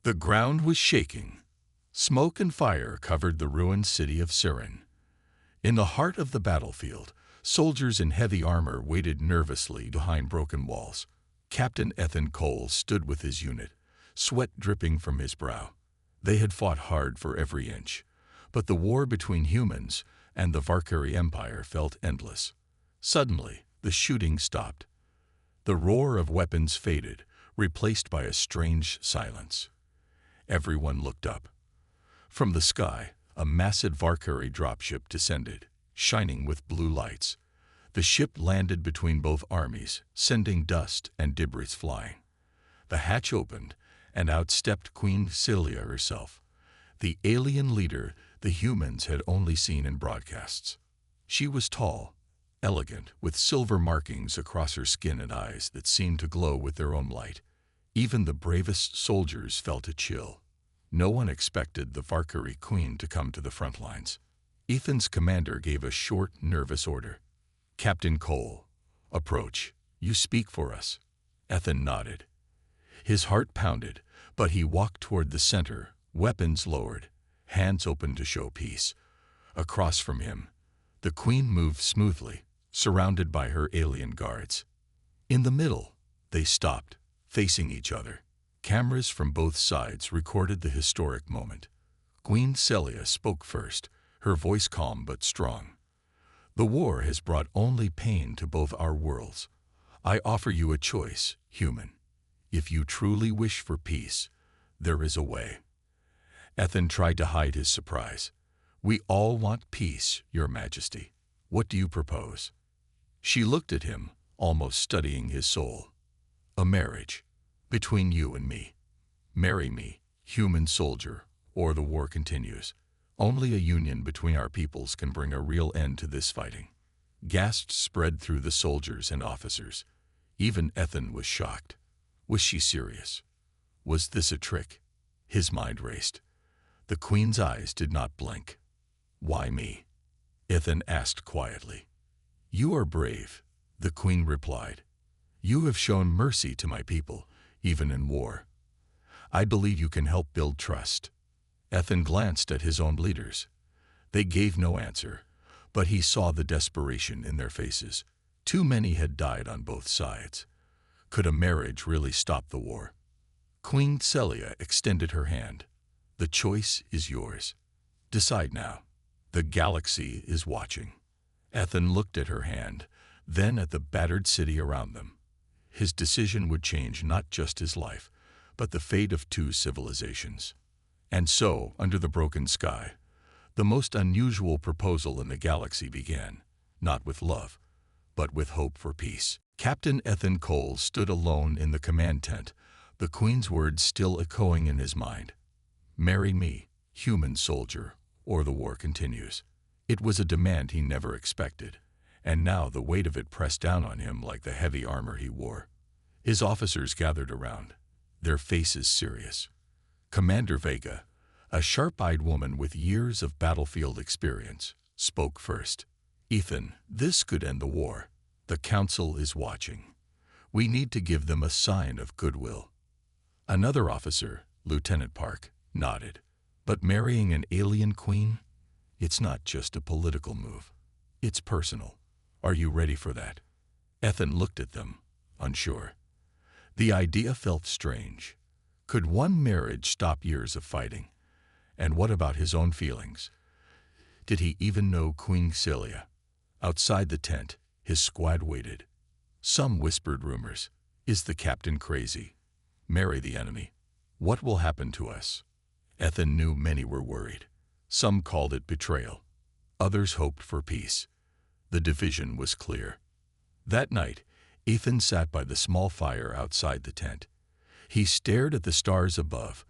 The ground was shaking. Smoke and fire covered the ruined city of Siren. In the heart of the battlefield, soldiers in heavy armor waited nervously behind broken walls. Captain Ethan Cole stood with his unit, sweat dripping from his brow. They had fought hard for every inch, but the war between humans and the Valkyrie Empire felt endless. Suddenly, the shooting stopped. The roar of weapons faded, replaced by a strange silence. Everyone looked up. From the sky, a massive Valkyrie dropship descended, shining with blue lights. The ship landed between both armies, sending dust and debris flying. The hatch opened, and out stepped Queen Celia herself, the alien leader the humans had only seen in broadcasts. She was tall, elegant, with silver markings across her skin and eyes that seemed to glow with their own light. Even the bravest soldiers felt a chill. No one expected the Valkyrie Queen to come to the front lines. Ethan's commander gave a short, nervous order. "Captain Cole, approach. You speak for us." Ethan nodded. His heart pounded, but he walked toward the center, weapons lowered, hands open to show peace. Across from him, the Queen moved smoothly, surrounded by her alien guards. In the middle, they stopped, facing each other. Cameras from both sides recorded the historic moment. Queen Celia spoke first, her voice calm but strong. "The war has brought only pain to both our worlds. I offer you a choice, human. If you truly wish for peace, there is a way." Ethan tried to hide his surprise. "We all want peace, Your Majesty. What do you propose?" She looked at him, almost studying his soul. "A marriage, between you and me. Marry me, human soldier, or the war continues. Only a union between our peoples can bring a real end to this fighting." Gasps spread through the soldiers and officers. Even Ethan was shocked. Was she serious? Was this a trick? His mind raced. The Queen's eyes did not blink. "Why me?" Ethan asked quietly. "You are brave," the Queen replied. "You have shown mercy to my people, even in war. I believe you can help build trust." Ethan glanced at his own leaders. They gave no answer, but he saw the desperation in their faces. Too many had died on both sides. Could a marriage really stop the war? Queen Celia extended her hand. "The choice is yours. Decide now. The galaxy is watching." Ethan looked at her hand, then at the battered city around them. His decision would change not just his life, but the fate of two civilizations. And so, under the broken sky, the most unusual proposal in the galaxy began, not with love, but with hope for peace. Captain Ethan Cole stood alone in the command tent, the Queen's words still echoing in his mind. "Marry me, human soldier, or the war continues." It was a demand he never expected, and now the weight of it pressed down on him like the heavy armor he wore. His officers gathered around, their faces serious. Commander Vega, a sharp-eyed woman with years of battlefield experience, spoke first. "Ethan, this could end the war. The Council is watching. We need to give them a sign of goodwill." Another officer, Lieutenant Park, nodded. "But marrying an alien queen? It's not just a political move. It's personal. Are you ready for that?" Ethan looked at them, unsure. The idea felt strange. Could one marriage stop years of fighting? And what about his own feelings? Did he even know Queen Celia? Outside the tent, his squad waited. Some whispered rumors. Is the captain crazy? Marry the enemy. What will happen to us? Ethan knew many were worried. Some called it betrayal. Others hoped for peace. The division was clear. That night, Ethan sat by the small fire outside the tent. He stared at the stars above,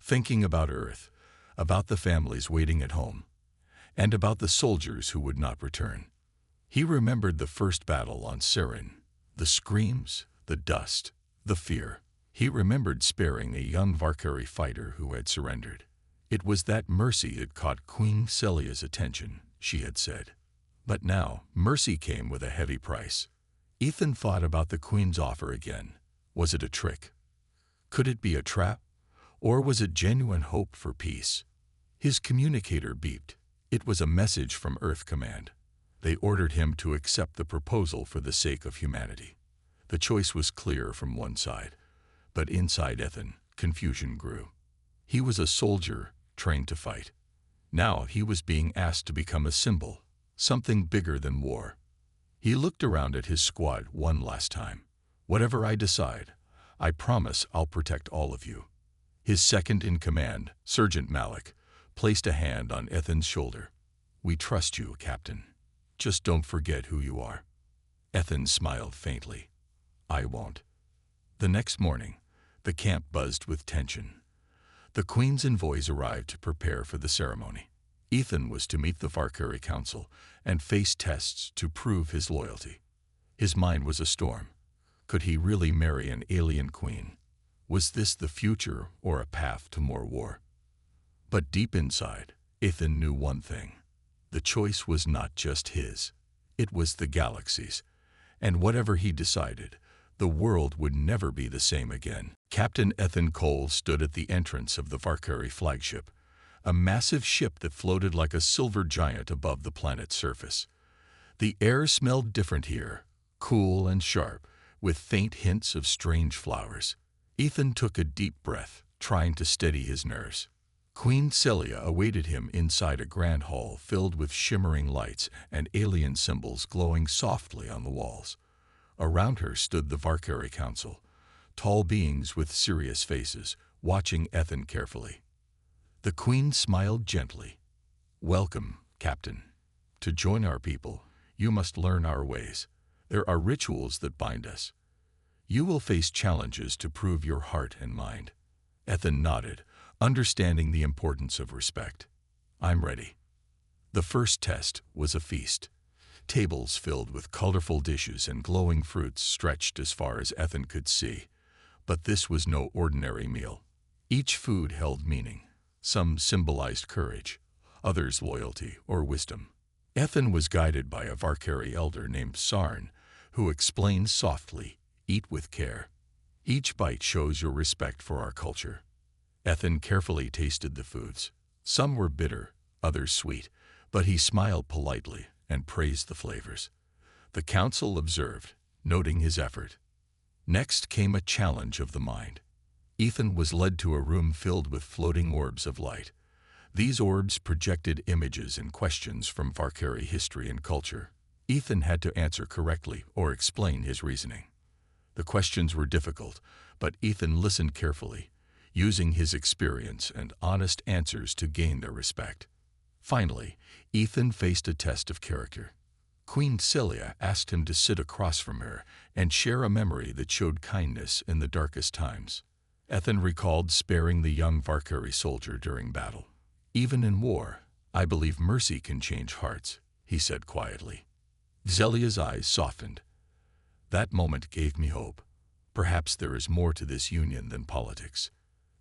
thinking about Earth, about the families waiting at home, and about the soldiers who would not return. He remembered the first battle on Siren, the screams, the dust, the fear. He remembered sparing a young Valkyrie fighter who had surrendered. It was that mercy had caught Queen Celia's attention, she had said. But now, mercy came with a heavy price. Ethan thought about the Queen's offer again. Was it a trick? Could it be a trap? Or was it genuine hope for peace? His communicator beeped. It was a message from Earth Command. They ordered him to accept the proposal for the sake of humanity. The choice was clear from one side, but inside Ethan, confusion grew. He was a soldier trained to fight. Now he was being asked to become a symbol, something bigger than war. He looked around at his squad one last time. Whatever I decide, I promise I'll protect all of you. His second-in-command, Sergeant Malik, placed a hand on Ethan's shoulder. We trust you, Captain. Just don't forget who you are. Ethan smiled faintly. I won't. The next morning, the camp buzzed with tension. The Queen's envoys arrived to prepare for the ceremony. Ethan was to meet the Valkyrie Council and face tests to prove his loyalty. His mind was a storm. Could he really marry an alien queen? Was this the future or a path to more war? But deep inside, Ethan knew one thing. The choice was not just his. It was the galaxy's. And whatever he decided, the world would never be the same again. Captain Ethan Cole stood at the entrance of the Valkyrie flagship, a massive ship that floated like a silver giant above the planet's surface. The air smelled different here, cool and sharp, with faint hints of strange flowers. Ethan took a deep breath, trying to steady his nerves. Queen Celia awaited him inside a grand hall filled with shimmering lights and alien symbols glowing softly on the walls. Around her stood the Valkyrie Council, tall beings with serious faces, watching Ethan carefully. The Queen smiled gently. Welcome, Captain. To join our people, you must learn our ways. There are rituals that bind us. You will face challenges to prove your heart and mind. Ethan nodded, understanding the importance of respect. I'm ready. The first test was a feast. Tables filled with colorful dishes and glowing fruits stretched as far as Ethan could see. But this was no ordinary meal. Each food held meaning. Some symbolized courage, others loyalty or wisdom. Ethan was guided by a Valkyrie elder named Sarn, who explained softly, eat with care. Each bite shows your respect for our culture. Ethan carefully tasted the foods. Some were bitter, others sweet, but he smiled politely and praised the flavors. The council observed, noting his effort. Next came a challenge of the mind. Ethan was led to a room filled with floating orbs of light. These orbs projected images and questions from Valkyrie history and culture. Ethan had to answer correctly or explain his reasoning. The questions were difficult, but Ethan listened carefully, using his experience and honest answers to gain their respect. Finally, Ethan faced a test of character. Queen Celia asked him to sit across from her and share a memory that showed kindness in the darkest times. Ethan recalled sparing the young Valkyrie soldier during battle. Even in war, I believe mercy can change hearts, he said quietly. Celia's eyes softened. That moment gave me hope. Perhaps there is more to this union than politics.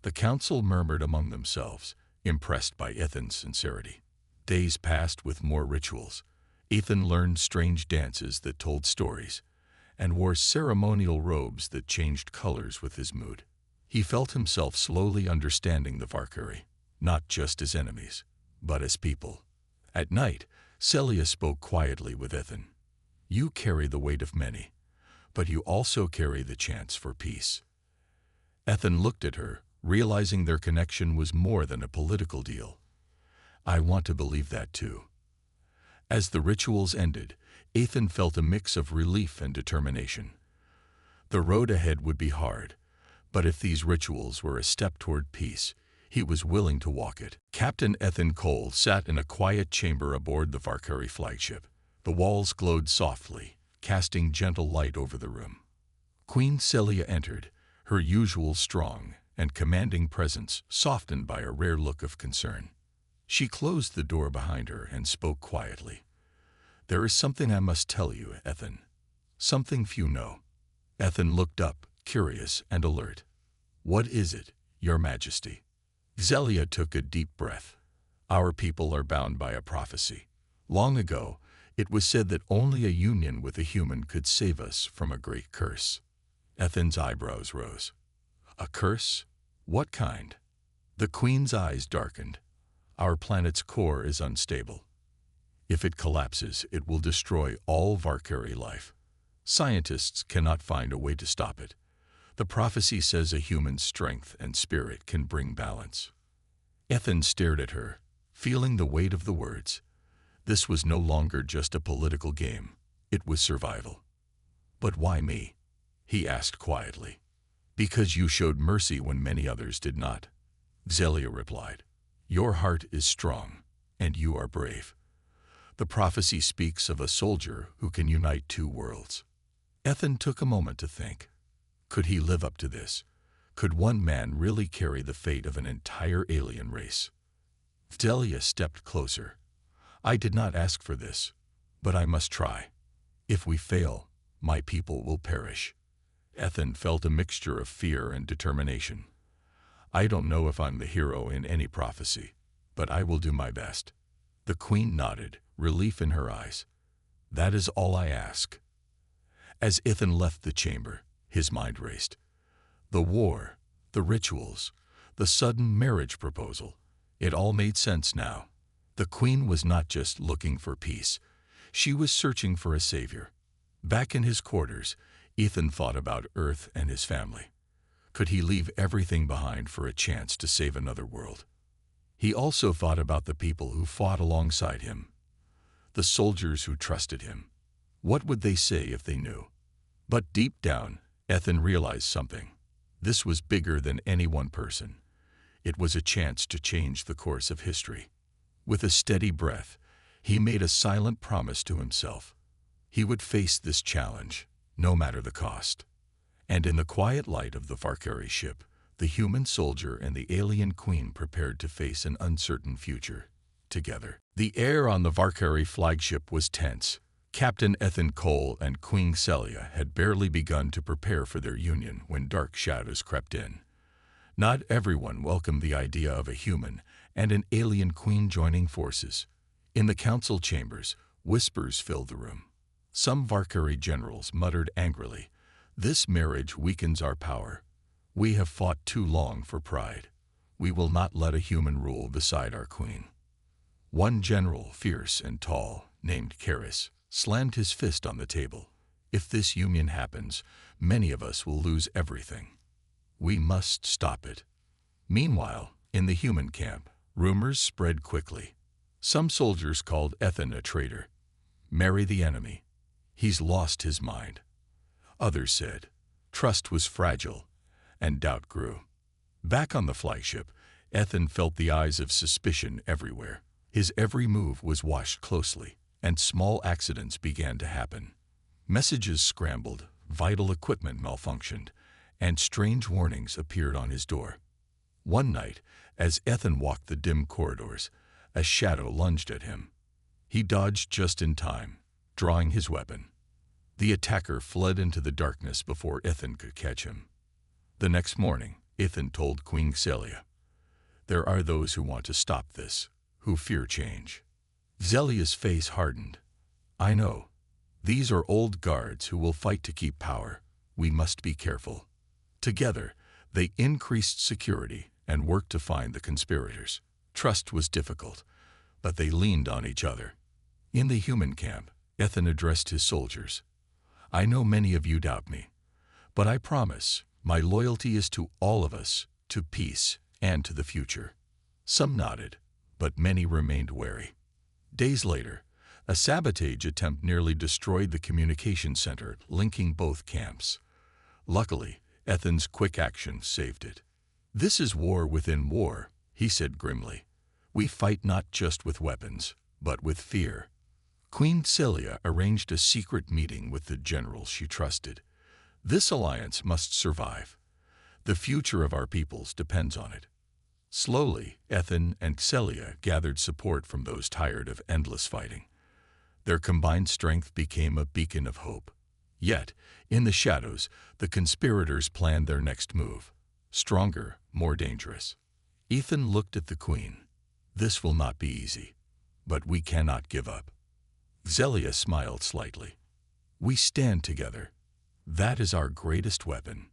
The council murmured among themselves, impressed by Ethan's sincerity. Days passed with more rituals. Ethan learned strange dances that told stories, and wore ceremonial robes that changed colors with his mood. He felt himself slowly understanding the Valkyrie, not just as enemies, but as people. At night, Celia spoke quietly with Ethan. You carry the weight of many, but you also carry the chance for peace. Ethan looked at her, realizing their connection was more than a political deal. I want to believe that too. As the rituals ended, Ethan felt a mix of relief and determination. The road ahead would be hard, but if these rituals were a step toward peace, he was willing to walk it. Captain Ethan Cole sat in a quiet chamber aboard the Valkyrie flagship. The walls glowed softly, casting gentle light over the room. Queen Celia entered, her usual strong and commanding presence softened by a rare look of concern. She closed the door behind her and spoke quietly. There is something I must tell you, Ethan. Something few know. Ethan looked up, curious and alert. What is it, Your Majesty? Celia took a deep breath. Our people are bound by a prophecy. Long ago, it was said that only a union with a human could save us from a great curse. Ethan's eyebrows rose. A curse? What kind? The Queen's eyes darkened. Our planet's core is unstable. If it collapses, it will destroy all Varkari life. Scientists cannot find a way to stop it. The prophecy says a human's strength and spirit can bring balance. Ethan stared at her, feeling the weight of the words. This was no longer just a political game. It was survival. But why me? He asked quietly. Because you showed mercy when many others did not. Xelia replied. Your heart is strong, and you are brave. The prophecy speaks of a soldier who can unite two worlds. Ethan took a moment to think. Could he live up to this? Could one man really carry the fate of an entire alien race? Xelia stepped closer. I did not ask for this, but I must try. If we fail, my people will perish. Ethan felt a mixture of fear and determination. I don't know if I'm the hero in any prophecy, but I will do my best. The Queen nodded, relief in her eyes. That is all I ask. As Ethan left the chamber, his mind raced. The war, the rituals, the sudden marriage proposal, it all made sense now. The Queen was not just looking for peace. She was searching for a savior. Back in his quarters, Ethan thought about Earth and his family. Could he leave everything behind for a chance to save another world? He also thought about the people who fought alongside him, the soldiers who trusted him. What would they say if they knew? But deep down, Ethan realized something. This was bigger than any one person. It was a chance to change the course of history. With a steady breath, he made a silent promise to himself. He would face this challenge, no matter the cost. And in the quiet light of the Varkari ship, the human soldier and the alien queen prepared to face an uncertain future, together. The air on the Varkari flagship was tense. Captain Ethan Cole and Queen Celia had barely begun to prepare for their union when dark shadows crept in. Not everyone welcomed the idea of a human and an alien queen joining forces. In the council chambers, whispers filled the room. Some Varkari generals muttered angrily, "This marriage weakens our power. We have fought too long for pride. We will not let a human rule beside our queen." One general, fierce and tall, named Karis, slammed his fist on the table. "If this union happens, many of us will lose everything. We must stop it." Meanwhile, in the human camp, rumors spread quickly. Some soldiers called Ethan a traitor. "Marry the enemy. He's lost his mind." Others said, trust was fragile, and doubt grew. Back on the flagship, Ethan felt the eyes of suspicion everywhere. His every move was watched closely, and small accidents began to happen. Messages scrambled, vital equipment malfunctioned, and strange warnings appeared on his door. One night, as Ethan walked the dim corridors, a shadow lunged at him. He dodged just in time, drawing his weapon. The attacker fled into the darkness before Ethan could catch him. The next morning, Ethan told Queen Celia, "There are those who want to stop this, who fear change." Zelia's face hardened. "I know. These are old guards who will fight to keep power. We must be careful." Together, they increased security and worked to find the conspirators. Trust was difficult, but they leaned on each other. In the human camp, Ethan addressed his soldiers. "I know many of you doubt me, but I promise my loyalty is to all of us, to peace, and to the future." Some nodded, but many remained wary. Days later, a sabotage attempt nearly destroyed the communication center linking both camps. Luckily, Ethan's quick action saved it. "This is war within war," he said grimly. "We fight not just with weapons, but with fear." Queen Celia arranged a secret meeting with the generals she trusted. This alliance must survive. The future of our peoples depends on it. Slowly, Ethan and Celia gathered support from those tired of endless fighting. Their combined strength became a beacon of hope. Yet, in the shadows, the conspirators planned their next move. Stronger, more dangerous. Ethan looked at the Queen. "This will not be easy, but we cannot give up." Zelia smiled slightly. "We stand together. That is our greatest weapon."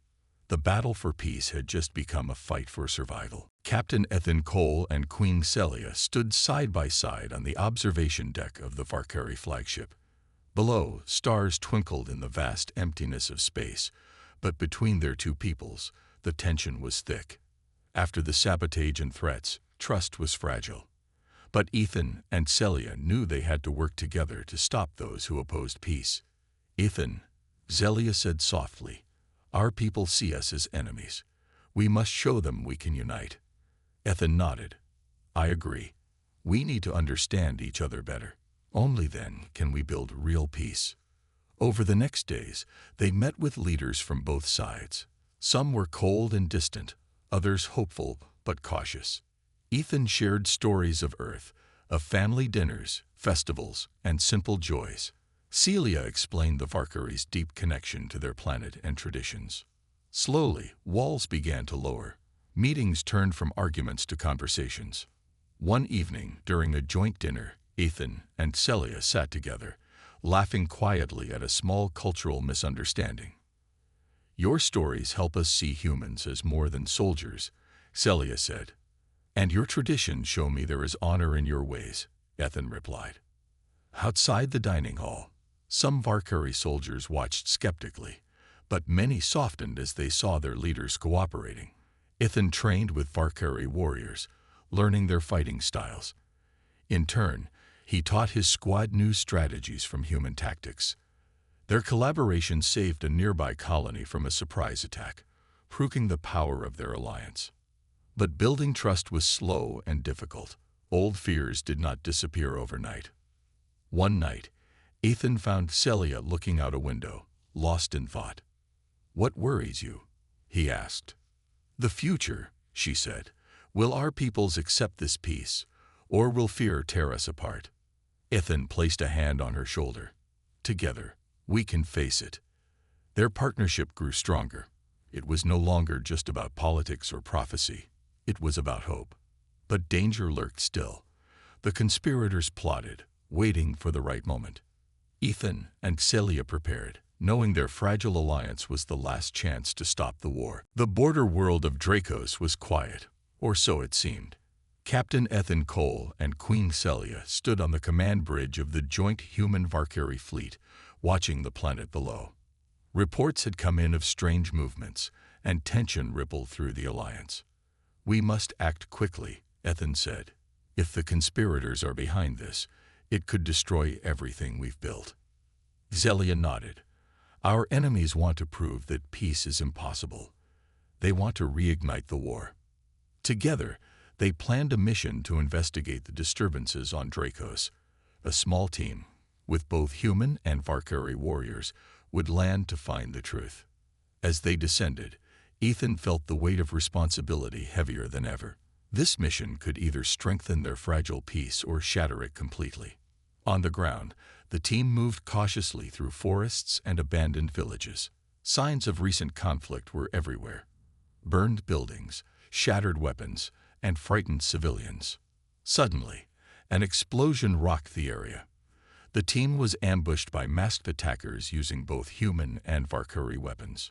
The battle for peace had just become a fight for survival. Captain Ethan Cole and Queen Celia stood side by side on the observation deck of the Varkari flagship. Below, stars twinkled in the vast emptiness of space, but between their two peoples, the tension was thick. After the sabotage and threats, trust was fragile. But Ethan and Celia knew they had to work together to stop those who opposed peace. "Ethan," Celia said softly, "our people see us as enemies. We must show them we can unite." Ethan nodded. "I agree. We need to understand each other better. Only then can we build real peace." Over the next days, they met with leaders from both sides. Some were cold and distant, others hopeful but cautious. Ethan shared stories of Earth, of family dinners, festivals, and simple joys. Celia explained the Varkari's deep connection to their planet and traditions. Slowly, walls began to lower. Meetings turned from arguments to conversations. One evening, during a joint dinner, Ethan and Celia sat together, laughing quietly at a small cultural misunderstanding. "Your stories help us see humans as more than soldiers," Celia said. "And your traditions show me there is honor in your ways," Ethan replied. Outside the dining hall, some Varkari soldiers watched skeptically, but many softened as they saw their leaders cooperating. Ethan trained with Varkari warriors, learning their fighting styles. In turn, he taught his squad new strategies from human tactics. Their collaboration saved a nearby colony from a surprise attack, proving the power of their alliance. But building trust was slow and difficult. Old fears did not disappear overnight. One night, Ethan found Celia looking out a window, lost in thought. "What worries you?" he asked. "The future," she said. "Will our peoples accept this peace, or will fear tear us apart?" Ethan placed a hand on her shoulder. "Together, we can face it." Their partnership grew stronger. It was no longer just about politics or prophecy. It was about hope. But danger lurked still. The conspirators plotted, waiting for the right moment. Ethan and Celia prepared, knowing their fragile alliance was the last chance to stop the war. The border world of Dracos was quiet, or so it seemed. Captain Ethan Cole and Queen Celia stood on the command bridge of the joint human-Varkari fleet, watching the planet below. Reports had come in of strange movements, and tension rippled through the alliance. "We must act quickly," Ethan said. "If the conspirators are behind this, it could destroy everything we've built." Celia nodded. "Our enemies want to prove that peace is impossible. They want to reignite the war." Together, they planned a mission to investigate the disturbances on Dracos. A small team, with both human and Varkari warriors, would land to find the truth. As they descended, Ethan felt the weight of responsibility heavier than ever. This mission could either strengthen their fragile peace or shatter it completely. On the ground, the team moved cautiously through forests and abandoned villages. Signs of recent conflict were everywhere. Burned buildings, shattered weapons, and frightened civilians. Suddenly, an explosion rocked the area. The team was ambushed by masked attackers using both human and Varkari weapons.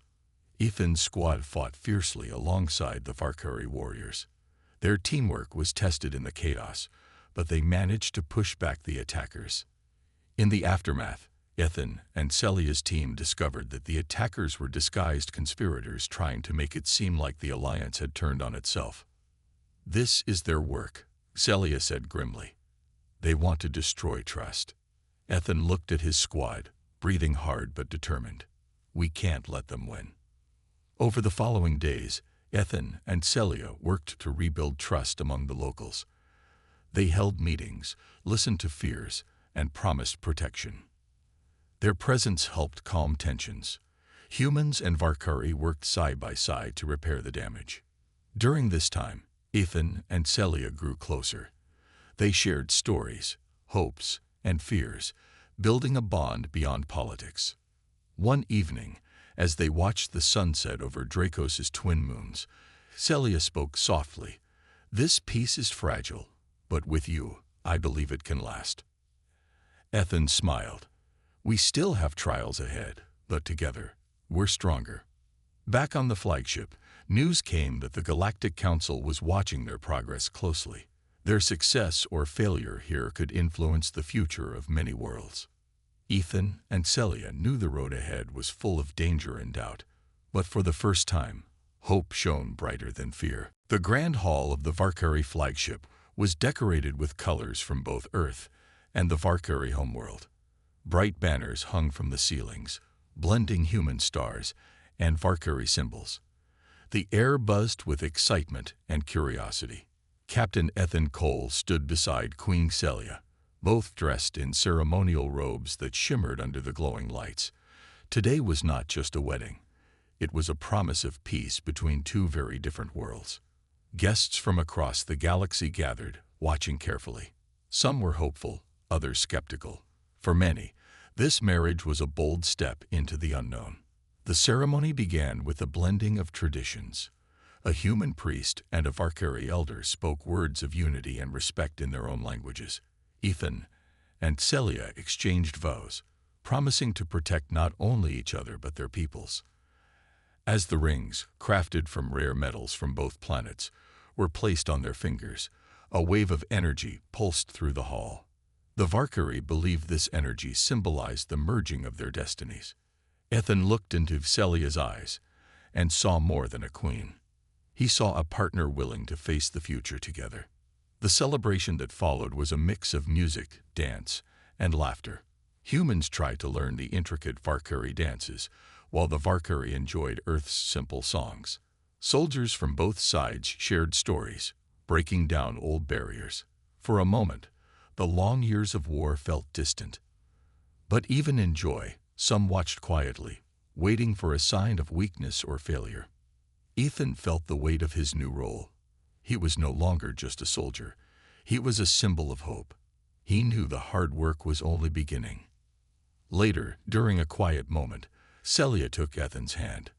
Ethan's squad fought fiercely alongside the Varkari warriors. Their teamwork was tested in the chaos, but they managed to push back the attackers. In the aftermath, Ethan and Celia's team discovered that the attackers were disguised conspirators trying to make it seem like the alliance had turned on itself. "This is their work," Celia said grimly. "They want to destroy trust." Ethan looked at his squad, breathing hard but determined. "We can't let them win." Over the following days, Ethan and Celia worked to rebuild trust among the locals. They held meetings, listened to fears, and promised protection. Their presence helped calm tensions. Humans and Varkari worked side by side to repair the damage. During this time, Ethan and Celia grew closer. They shared stories, hopes, and fears, building a bond beyond politics. One evening, as they watched the sunset over Dracos' twin moons, Celia spoke softly. "This peace is fragile, but with you, I believe it can last." Ethan smiled. "We still have trials ahead, but together, we're stronger." Back on the flagship, news came that the Galactic Council was watching their progress closely. Their success or failure here could influence the future of many worlds. Ethan and Celia knew the road ahead was full of danger and doubt, but for the first time, hope shone brighter than fear. The Grand Hall of the Valkyrie flagship was decorated with colors from both Earth and the Valkyrie homeworld. Bright banners hung from the ceilings, blending human stars and Valkyrie symbols. The air buzzed with excitement and curiosity. Captain Ethan Cole stood beside Queen Celia, both dressed in ceremonial robes that shimmered under the glowing lights. Today was not just a wedding. It was a promise of peace between two very different worlds. Guests from across the galaxy gathered, watching carefully. Some were hopeful, others skeptical. For many, this marriage was a bold step into the unknown. The ceremony began with a blending of traditions. A human priest and a Valkyrie elder spoke words of unity and respect in their own languages. Ethan and Celia exchanged vows, promising to protect not only each other but their peoples. As the rings, crafted from rare metals from both planets, were placed on their fingers, a wave of energy pulsed through the hall. The Valkyrie believed this energy symbolized the merging of their destinies. Ethan looked into Celia's eyes and saw more than a queen. He saw a partner willing to face the future together. The celebration that followed was a mix of music, dance, and laughter. Humans tried to learn the intricate Valkyrie dances, while the Valkyrie enjoyed Earth's simple songs. Soldiers from both sides shared stories, breaking down old barriers. For a moment, the long years of war felt distant. But even in joy, some watched quietly, waiting for a sign of weakness or failure. Ethan felt the weight of his new role. He was no longer just a soldier. He was a symbol of hope. He knew the hard work was only beginning. Later, during a quiet moment, Celia took Ethan's hand.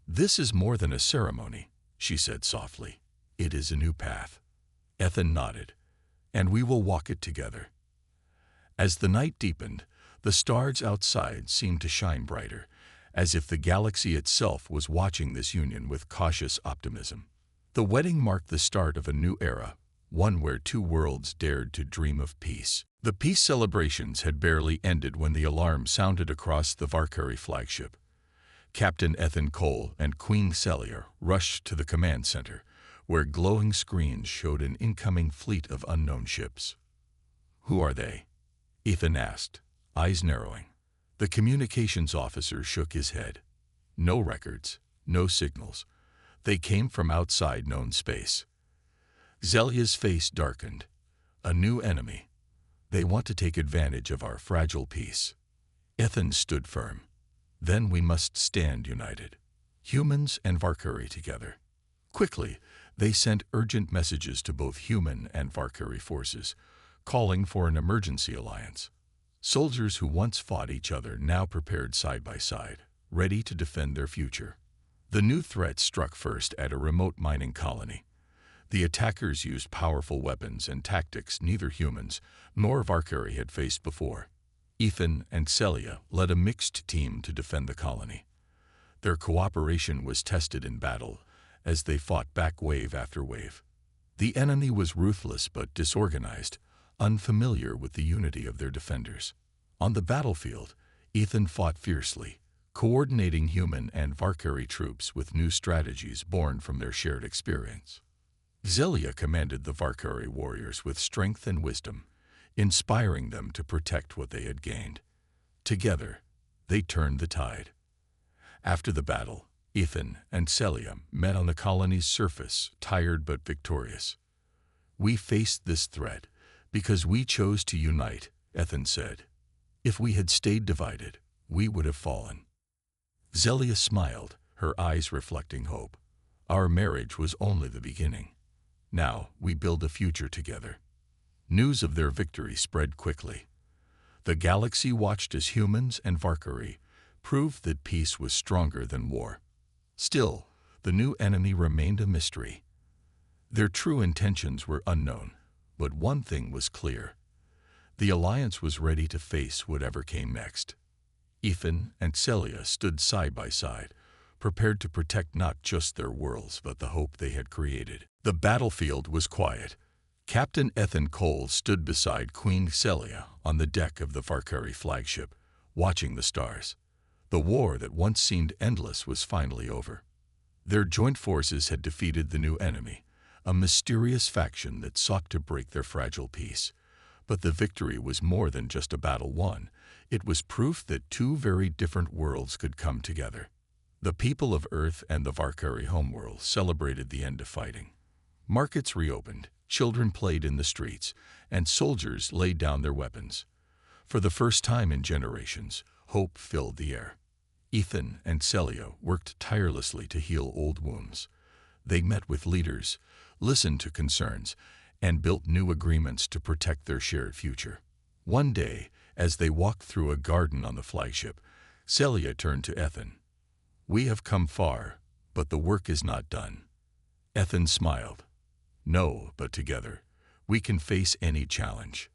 "This is more than a ceremony," she said softly. "It is a new path." Ethan nodded. "And we will walk it together." As the night deepened, the stars outside seemed to shine brighter, as if the galaxy itself was watching this union with cautious optimism. The wedding marked the start of a new era, one where two worlds dared to dream of peace. The peace celebrations had barely ended when the alarm sounded across the Valkyrie flagship. Captain Ethan Cole and Queen Celia rushed to the command center, where glowing screens showed an incoming fleet of unknown ships. "Who are they?" Ethan asked, eyes narrowing. The communications officer shook his head. "No records, no signals. They came from outside known space." Celia's face darkened. "A new enemy. They want to take advantage of our fragile peace." Ethan stood firm. "Then we must stand united. Humans and Valkyrie together." Quickly, they sent urgent messages to both human and Valkyrie forces, calling for an emergency alliance. Soldiers who once fought each other now prepared side by side, ready to defend their future. The new threat struck first at a remote mining colony. The attackers used powerful weapons and tactics neither humans nor Valkyrie had faced before. Ethan and Celia led a mixed team to defend the colony. Their cooperation was tested in battle as they fought back wave after wave. The enemy was ruthless but disorganized, unfamiliar with the unity of their defenders. On the battlefield, Ethan fought fiercely, coordinating human and Valkyrie troops with new strategies born from their shared experience. Celia commanded the Valkyrie warriors with strength and wisdom, inspiring them to protect what they had gained. Together, they turned the tide. After the battle, Ethan and Celia met on the colony's surface, tired but victorious. "We faced this threat because we chose to unite," Ethan said. "If we had stayed divided, we would have fallen." Celia smiled, her eyes reflecting hope. "Our marriage was only the beginning. Now we build a future together." News of their victory spread quickly. The galaxy watched as humans and Valkyrie proved that peace was stronger than war. Still, the new enemy remained a mystery. Their true intentions were unknown, but one thing was clear. The alliance was ready to face whatever came next. Ethan and Celia stood side by side, prepared to protect not just their worlds but the hope they had created. The battlefield was quiet. Captain Ethan Cole stood beside Queen Celia on the deck of the Valkyrie flagship, watching the stars. The war that once seemed endless was finally over. Their joint forces had defeated the new enemy, a mysterious faction that sought to break their fragile peace. But the victory was more than just a battle won. It was proof that two very different worlds could come together. The people of Earth and the Valkyrie homeworld celebrated the end of fighting. Markets reopened, children played in the streets, and soldiers laid down their weapons. For the first time in generations, hope filled the air. Ethan and Celia worked tirelessly to heal old wounds. They met with leaders, listened to concerns, and built new agreements to protect their shared future. One day, as they walked through a garden on the flagship, Celia turned to Ethan. "We have come far, but the work is not done." Ethan smiled. "No, but together, we can face any challenge."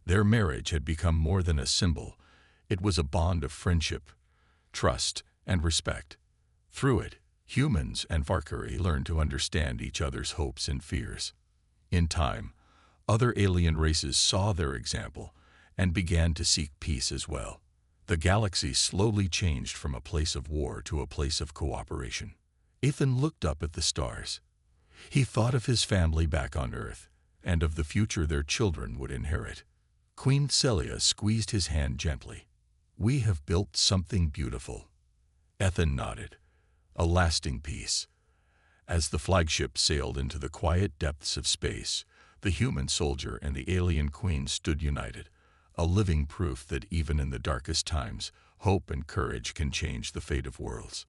Their marriage had become more than a symbol. It was a bond of friendship, trust, and respect. Through it, humans and Valkyrie learned to understand each other's hopes and fears. In time, other alien races saw their example and began to seek peace as well. The galaxy slowly changed from a place of war to a place of cooperation. Ethan looked up at the stars. He thought of his family back on Earth and of the future their children would inherit. Queen Celia squeezed his hand gently. "We have built something beautiful." Ethan nodded. "A lasting peace." As the flagship sailed into the quiet depths of space, the human soldier and the alien queen stood united, a living proof that even in the darkest times, hope and courage can change the fate of worlds.